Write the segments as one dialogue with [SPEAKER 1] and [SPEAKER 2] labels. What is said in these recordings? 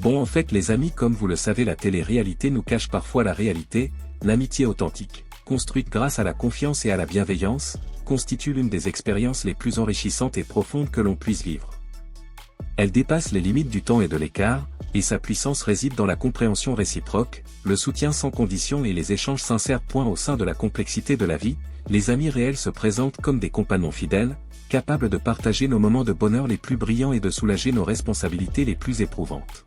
[SPEAKER 1] Bon, en fait les amis, comme vous le savez, la télé-réalité nous cache parfois la réalité. L'amitié authentique, construite grâce à la confiance et à la bienveillance, constitue l'une des expériences les plus enrichissantes et profondes que l'on puisse vivre. Elle dépasse les limites du temps et de l'écart, et sa puissance réside dans la compréhension réciproque, le soutien sans condition et les échanges sincères. Au sein de la complexité de la vie, les amis réels se présentent comme des compagnons fidèles, capables de partager nos moments de bonheur les plus brillants et de soulager nos responsabilités les plus éprouvantes.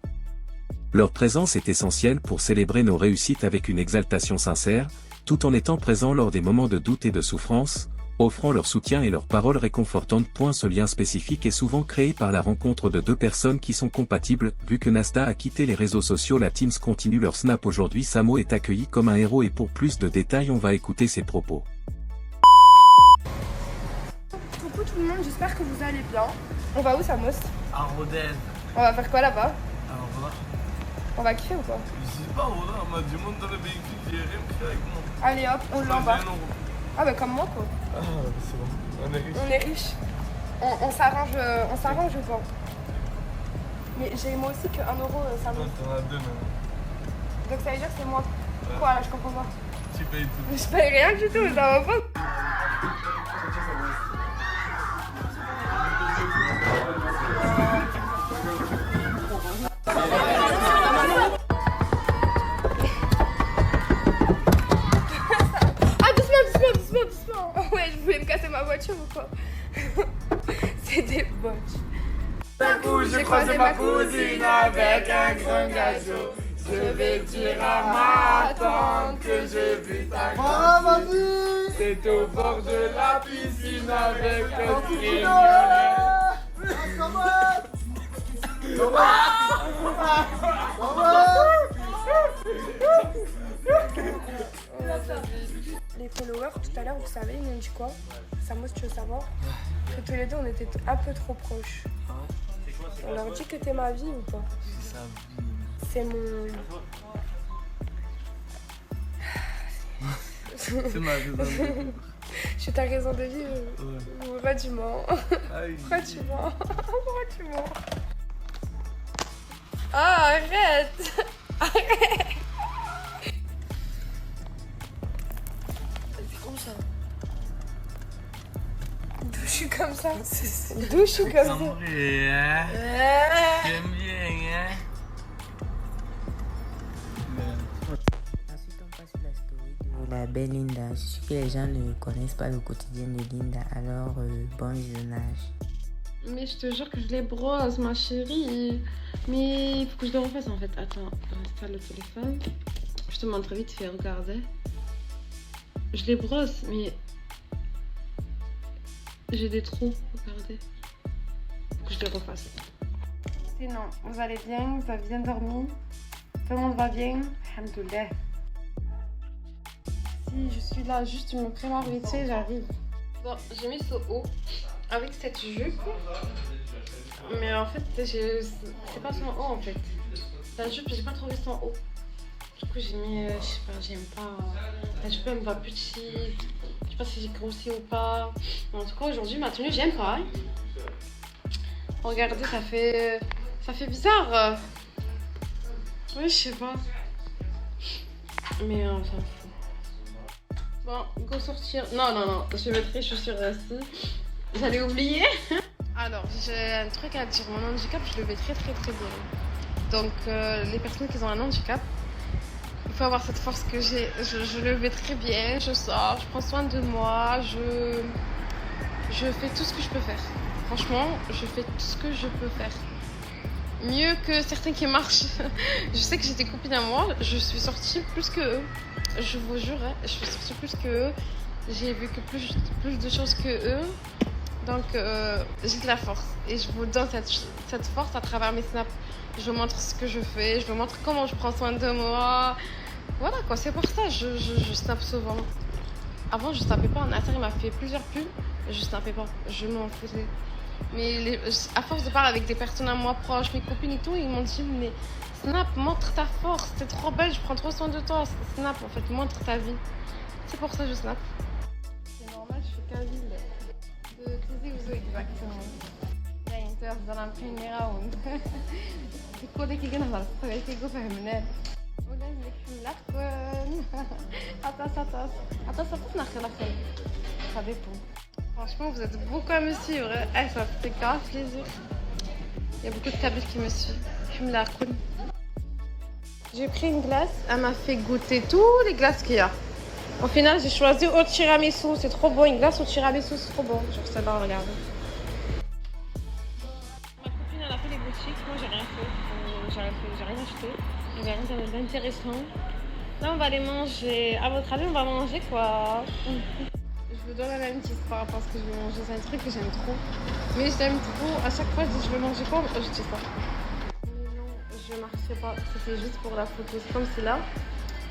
[SPEAKER 1] Leur présence est essentielle pour célébrer nos réussites avec une exaltation sincère, tout en étant présents lors des moments de doute et de souffrance, offrant leur soutien et leurs paroles réconfortantes. Ce lien spécifique est souvent créé par la rencontre de deux personnes qui sont compatibles. Vu que Nasta a quitté les réseaux sociaux, la Teams continue leur snap. Aujourd'hui, Samo est accueilli comme un héros et pour plus de détails, on va écouter ses propos.
[SPEAKER 2] Coucou tout le monde, j'espère que vous allez bien. On va où, Samos?
[SPEAKER 3] À Rodez.
[SPEAKER 2] On va faire quoi là-bas?
[SPEAKER 3] Alors voilà.
[SPEAKER 2] On va kiffer ou quoi?
[SPEAKER 3] Je sais pas, voilà, on m'a dit monte dans le véhicule, j'ai rien pris avec moi.
[SPEAKER 2] Allez hop, on l'embarque. Ah bah comme moi quoi.
[SPEAKER 3] Ah c'est bon, on est riche.
[SPEAKER 2] On est riche. On s'arrange ou pas? Mais j'ai moi aussi que 1 euro, ça me...
[SPEAKER 3] Toi t'en as 2 maintenant.
[SPEAKER 2] Donc ça veut dire que c'est moi.
[SPEAKER 3] Ouais.
[SPEAKER 2] Quoi là, je comprends pas.
[SPEAKER 3] Tu payes tout.
[SPEAKER 2] Je paye rien du tout, ça va pas. Doucement. Ouais, je voulais me casser ma voiture ou quoi? C'est des botches.
[SPEAKER 3] D'un coup, j'ai croisé ma cousine avec un grand gazou. Je vais dire à ma tante que j'ai vu ta grande. C'est au bord de la piscine avec un stream.
[SPEAKER 2] Les followers, tout à l'heure, vous savez, ils m'ont dit quoi? Samos, tu veux savoir? Que tous les deux, on était un peu trop proches. On leur dit que t'es ma vie ou pas? C'est mon...
[SPEAKER 3] C'est ma raison de vivre.
[SPEAKER 2] Je suis ta raison de vivre. Pourquoi tu mens? Pourquoi tu mens? Pourquoi tu mens? Ah, arrête! Arrête! C'est comme ça. D'où je suis comme ça? D'où je suis comme ça?
[SPEAKER 3] J'aime bien, hein?
[SPEAKER 4] Ensuite, on passe sur la story de la belle Linda. Je suis que les gens ne connaissent pas le quotidien de Linda, alors bon visionnage.
[SPEAKER 5] Mais je te jure que je les brosse, ma chérie. Mais il faut que je les refasse en fait. Attends, installe le téléphone. Je te montre vite fait, regardez. Je les brosse, mais j'ai des trous, regardez. Faut que je les refasse.
[SPEAKER 2] Sinon, vous allez bien, vous avez bien dormi, tout le monde va bien, alhamdoulilah. Si je suis là, juste me prépare vite fait, j'arrive.
[SPEAKER 5] Bon, j'ai mis ce haut avec cette jupe. Mais en fait, c'est pas son haut en fait. La jupe, j'ai pas trouvé son haut. Du coup, j'ai mis, je sais pas, j'aime pas. La jupe, elle me va petite. Je sais pas si j'ai grossi ou pas. En tout cas, aujourd'hui, ma tenue, j'aime pas. Regardez, ça fait bizarre. Oui, je sais pas. Mais on s'en fout. Bon, go sortir. Non, je vais mettre les chaussures restées. J'allais oublier. Alors, j'ai un truc à dire. Mon handicap, je le vais très bien. Donc, les personnes qui ont un handicap, il faut avoir cette force que j'ai. Je le vais très bien. Je sors, je prends soin de moi. Je fais tout ce que je peux faire. Franchement, je fais tout ce que je peux faire. Mieux que certains qui marchent. Je sais que j'ai des copines à moi. Je suis sortie plus que eux. Je vous jure, hein, je suis sortie plus que eux. J'ai vécu plus de choses que eux. Donc, j'ai de la force. Et je vous donne cette force à travers mes snaps. Je vous montre ce que je fais. Je vous montre comment je prends soin de moi. Voilà quoi, c'est pour ça je snappe souvent. Avant, je snappais pas. Nasser, il m'a fait plusieurs pubs. Je snappais pas. Je m'en foutais. Mais à force de parler avec des personnes à moi proches, mes copines et tout, ils m'ont dit mais Snap, montre ta force, t'es trop belle, je prends trop soin de toi. Snap, en fait, montre ta vie. C'est pour ça que je snap. C'est normal, je suis Kavil. De Crazy Ouzo, exactement. كنت أفضل نبقى نراوند تكون كي كنهضر في كيكون فهمنا ولا نزيد حملة تكون حتى ناخذ ça dépend. Franchement, vous êtes beaucoup à me suivre. Eh, ça fait grave plaisir. Il y a beaucoup de tablettes qui me suivent. J'ai pris une glace, elle m'a fait goûter tous les glaces qu'il y a. Au final, j'ai choisi au tiramisu, c'est trop bon. Une glace au tiramisu, c'est trop bon. Genre celle-là, regardez. Ma copine, elle a fait les boutiques. Moi, j'ai rien fait. J'ai rien acheté. Il n'y avait rien d'intéressant. Là, on va aller manger. À votre avis, on va manger quoi? Je vous donne la même petite histoire parce que je vais manger. C'est un truc que j'aime trop. Mais j'aime trop. À chaque fois, je dis je vais manger quoi? Je dis ça. Mais non, je ne marcherai pas. C'était juste pour la photo. C'est comme si là,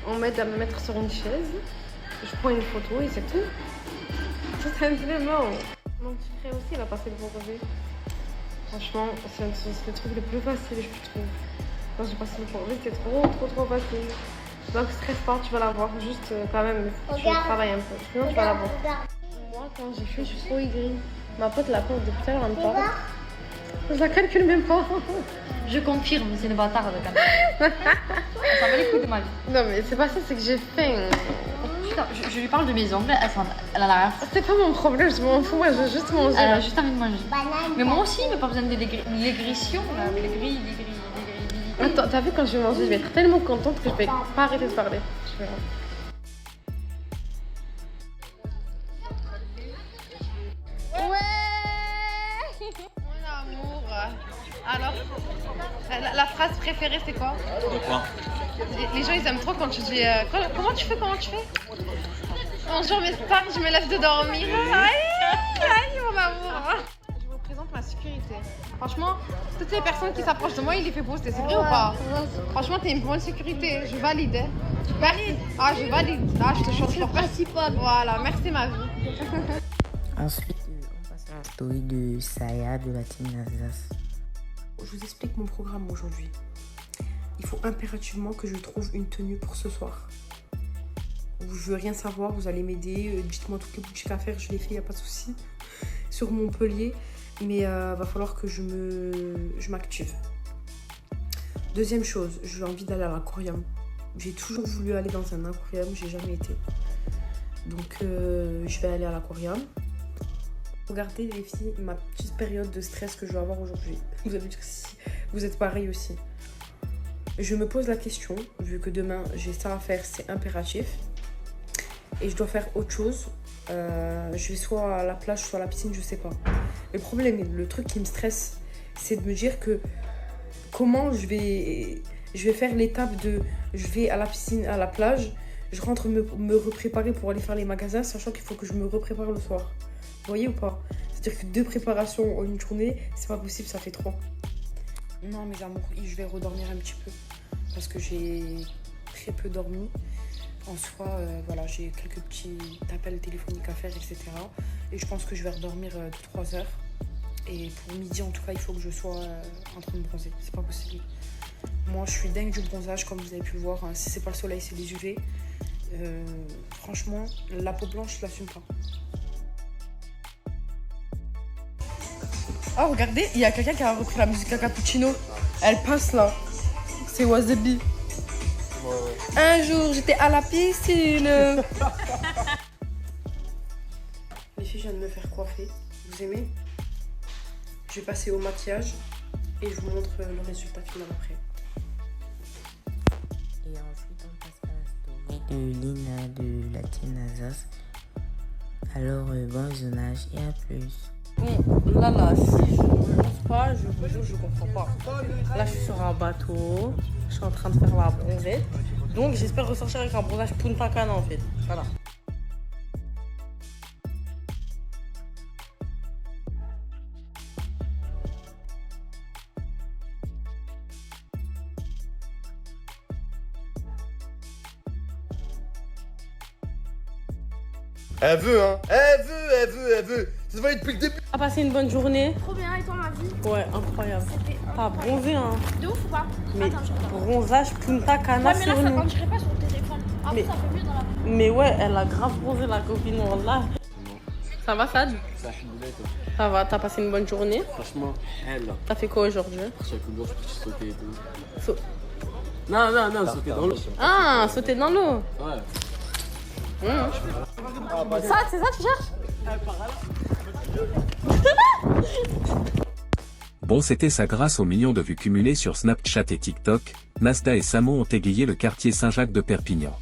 [SPEAKER 5] on m'aide à me mettre sur une chaise. Je prends une photo et c'est tout. Tout simplement. Mon petit frère aussi, il a passé le brevet. Franchement, c'est le truc le plus facile, je trouve. Quand j'ai passé le brevet, c'était trop facile. Donc stresse pas, tu vas l'avoir. Juste quand même, tu travailles un peu. Sinon, tu vas l'avoir. Moi, quand j'ai fait, je suis trop aigrie. Ma pote la porte depuis tout à l'heure, elle me parle. Je la calcule même pas.
[SPEAKER 6] Je confirme, c'est une bâtarde quand même. Ça va les coups de ma vie.
[SPEAKER 5] Non, mais c'est pas ça, c'est que j'ai faim.
[SPEAKER 6] Je lui parle de mes ongles, elle a la...
[SPEAKER 5] C'est pas mon problème, je m'en fous, moi je veux juste manger.
[SPEAKER 6] Elle a juste envie de manger. Mais moi aussi, mais pas besoin de l'égrission, là. Les grilles.
[SPEAKER 5] Attends, t'as vu quand je vais manger, je vais être tellement contente que je vais pas arrêter de parler. Je verrai. Ouais. Mon amour. Alors, la phrase préférée c'est quoi?
[SPEAKER 7] De quoi?
[SPEAKER 5] Les gens ils aiment trop quand tu dis comment tu fais? Bonjour mes stars, je me lève de dormir. Aïe mon amour. Je vous présente ma sécurité. Franchement, toutes les personnes qui s'approchent de moi, il les fait poster, c'est vrai ou pas? Franchement, t'es une bonne sécurité, je valide. Tu valides? Ah, je valide. Ah, je te chante le principal. Voilà, merci ma vie.
[SPEAKER 4] Ensuite, on passe à la story de Saya de la team Alsace.
[SPEAKER 8] Je vous explique mon programme aujourd'hui. Il faut impérativement que je trouve une tenue pour ce soir. Je veux rien savoir, vous allez m'aider. Dites-moi toutes les boutiques à faire, je les fais, il n'y a pas de souci. Sur Montpellier, mais va falloir que je m'active. Deuxième chose, j'ai envie d'aller à l'aquarium. J'ai toujours voulu aller dans un aquarium, j'ai jamais été. Donc je vais aller à l'aquarium. Regardez les filles, ma petite période de stress que je vais avoir aujourd'hui. Vous allez dire si vous êtes pareil aussi. Je me pose la question, vu que demain j'ai ça à faire, c'est impératif. Et je dois faire autre chose. Je vais soit à la plage, soit à la piscine, je sais pas. Le problème, le truc qui me stresse, c'est de me dire que comment je vais faire l'étape de je vais à la piscine, à la plage, je rentre me repréparer pour aller faire les magasins, sachant qu'il faut que je me reprépare le soir. Vous voyez ou pas? C'est-à-dire que 2 préparations en une journée, c'est pas possible, ça fait 3. Non mes amours, je vais redormir un petit peu parce que j'ai très peu dormi. En soi, voilà, j'ai quelques petits appels téléphoniques à faire, etc. Et je pense que je vais redormir 2-3 heures. Et pour midi, en tout cas, il faut que je sois en train de bronzer. C'est pas possible. Moi, je suis dingue du bronzage, comme vous avez pu le voir. Hein. Si c'est pas le soleil, c'est les UV. Franchement, la peau blanche, je l'assume pas. Oh, regardez, il y a quelqu'un qui a repris la musique à cappuccino. Elle passe là. C'est Wasabi. Un jour, j'étais à la piscine. Les filles, je viens de me faire coiffer. Vous aimez? Je vais passer au maquillage et je vous montre le résultat final après.
[SPEAKER 4] Et ensuite, on passe à la story de Lina de la team Alsace. Alors, bon visionnage et à plus.
[SPEAKER 9] Bon, là, si je ne pense pas, je vous jure, je comprends pas. Là, je suis sur un bateau, je suis en train de faire la bronzette. Donc, j'espère ressortir avec un bronzage Punta Cana en fait. Voilà.
[SPEAKER 3] Elle veut, hein. Elle veut. Ça va être depuis le début.
[SPEAKER 9] A passé une bonne journée.
[SPEAKER 2] Trop bien, et toi ma vie?
[SPEAKER 9] Ouais, incroyable. T'as bronzé, hein.
[SPEAKER 2] De ouf ou pas?
[SPEAKER 9] Mais
[SPEAKER 2] Attends, je regarde.
[SPEAKER 9] bronzage Punta Cana
[SPEAKER 2] Ouais, mais là,
[SPEAKER 9] sur
[SPEAKER 2] ça
[SPEAKER 9] nous.
[SPEAKER 2] rendirait pas sur le téléphone. Après,
[SPEAKER 9] Mais-
[SPEAKER 2] ça fait mieux dans la...
[SPEAKER 9] Mais ouais, elle a grave bronzé la copine, là.
[SPEAKER 5] Ça va, Sad?
[SPEAKER 7] Ça fait toi.
[SPEAKER 5] Ça va, t'as passé une bonne journée?
[SPEAKER 7] Franchement, elle là.
[SPEAKER 5] T'as fait quoi aujourd'hui?
[SPEAKER 7] Chaque jour, je peux sauter et tout.
[SPEAKER 5] So-
[SPEAKER 7] Sauter dans l'eau.
[SPEAKER 5] Ah, sauter dans l'eau.
[SPEAKER 7] Ouais.
[SPEAKER 5] Ça, c'est ça que tu cherches?
[SPEAKER 1] Bon, c'était ça. Grâce aux millions de vues cumulées sur Snapchat et TikTok, Nasda et Samo ont égayé le quartier Saint-Jacques de Perpignan.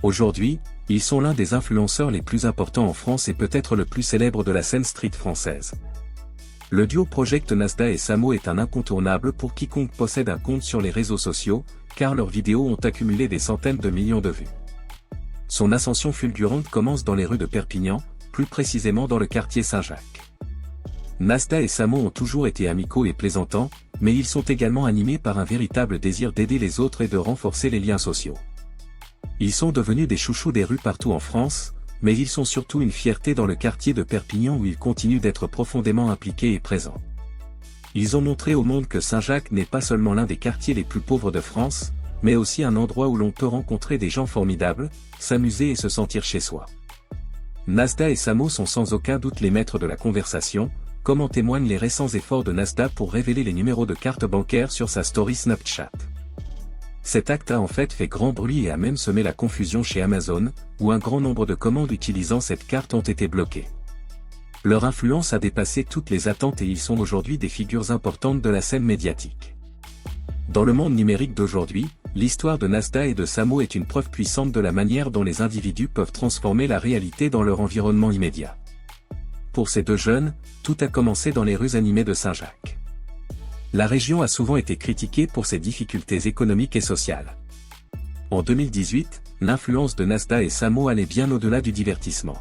[SPEAKER 1] Aujourd'hui, ils sont l'un des influenceurs les plus importants en France et peut-être le plus célèbre de la scène street française. Le duo Project Nasda et Samo est un incontournable pour quiconque possède un compte sur les réseaux sociaux, car leurs vidéos ont accumulé des centaines de millions de vues. Son ascension fulgurante commence dans les rues de Perpignan, plus précisément dans le quartier Saint-Jacques. Nasda et Samo ont toujours été amicaux et plaisantants, mais ils sont également animés par un véritable désir d'aider les autres et de renforcer les liens sociaux. Ils sont devenus des chouchous des rues partout en France, mais ils sont surtout une fierté dans le quartier de Perpignan où ils continuent d'être profondément impliqués et présents. Ils ont montré au monde que Saint-Jacques n'est pas seulement l'un des quartiers les plus pauvres de France, mais aussi un endroit où l'on peut rencontrer des gens formidables, s'amuser et se sentir chez soi. Nasda et Samo sont sans aucun doute les maîtres de la conversation, comme en témoignent les récents efforts de Nasda pour révéler les numéros de carte bancaire sur sa story Snapchat. Cet acte a en fait fait grand bruit et a même semé la confusion chez Amazon, où un grand nombre de commandes utilisant cette carte ont été bloquées. Leur influence a dépassé toutes les attentes et ils sont aujourd'hui des figures importantes de la scène médiatique. Dans le monde numérique d'aujourd'hui, l'histoire de Nasda et de Samo est une preuve puissante de la manière dont les individus peuvent transformer la réalité dans leur environnement immédiat. Pour ces deux jeunes, tout a commencé dans les rues animées de Saint-Jacques. La région a souvent été critiquée pour ses difficultés économiques et sociales. En 2018, l'influence de Nasda et Samo allait bien au-delà du divertissement.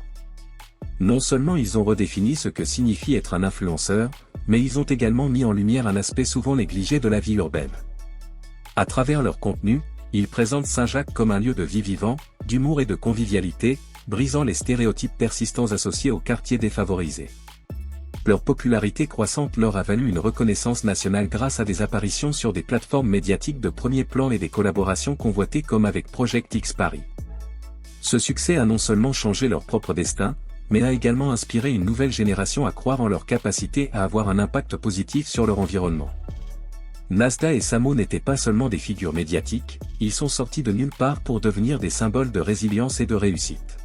[SPEAKER 1] Non seulement ils ont redéfini ce que signifie être un influenceur, mais ils ont également mis en lumière un aspect souvent négligé de la vie urbaine. À travers leur contenu, ils présentent Saint-Jacques comme un lieu de vie vivant, d'humour et de convivialité, brisant les stéréotypes persistants associés aux quartiers défavorisés. Leur popularité croissante leur a valu une reconnaissance nationale grâce à des apparitions sur des plateformes médiatiques de premier plan et des collaborations convoitées comme avec Project X Paris. Ce succès a non seulement changé leur propre destin, mais a également inspiré une nouvelle génération à croire en leur capacité à avoir un impact positif sur leur environnement. Nasda et Samo n'étaient pas seulement des figures médiatiques, ils sont sortis de nulle part pour devenir des symboles de résilience et de réussite.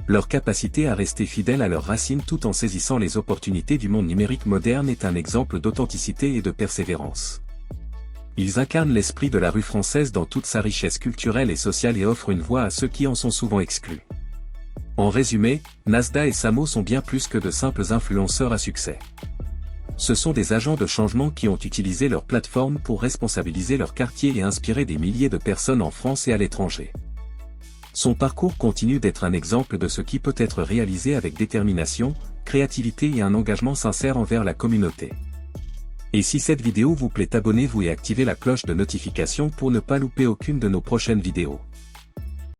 [SPEAKER 1] Leur capacité à rester fidèles à leurs racines tout en saisissant les opportunités du monde numérique moderne est un exemple d'authenticité et de persévérance. Ils incarnent l'esprit de la rue française dans toute sa richesse culturelle et sociale et offrent une voix à ceux qui en sont souvent exclus. En résumé, Nasda et Samo sont bien plus que de simples influenceurs à succès. Ce sont des agents de changement qui ont utilisé leur plateforme pour responsabiliser leur quartier et inspirer des milliers de personnes en France et à l'étranger. Son parcours continue d'être un exemple de ce qui peut être réalisé avec détermination, créativité et un engagement sincère envers la communauté. Et si cette vidéo vous plaît, abonnez-vous et activez la cloche de notification pour ne pas louper aucune de nos prochaines vidéos.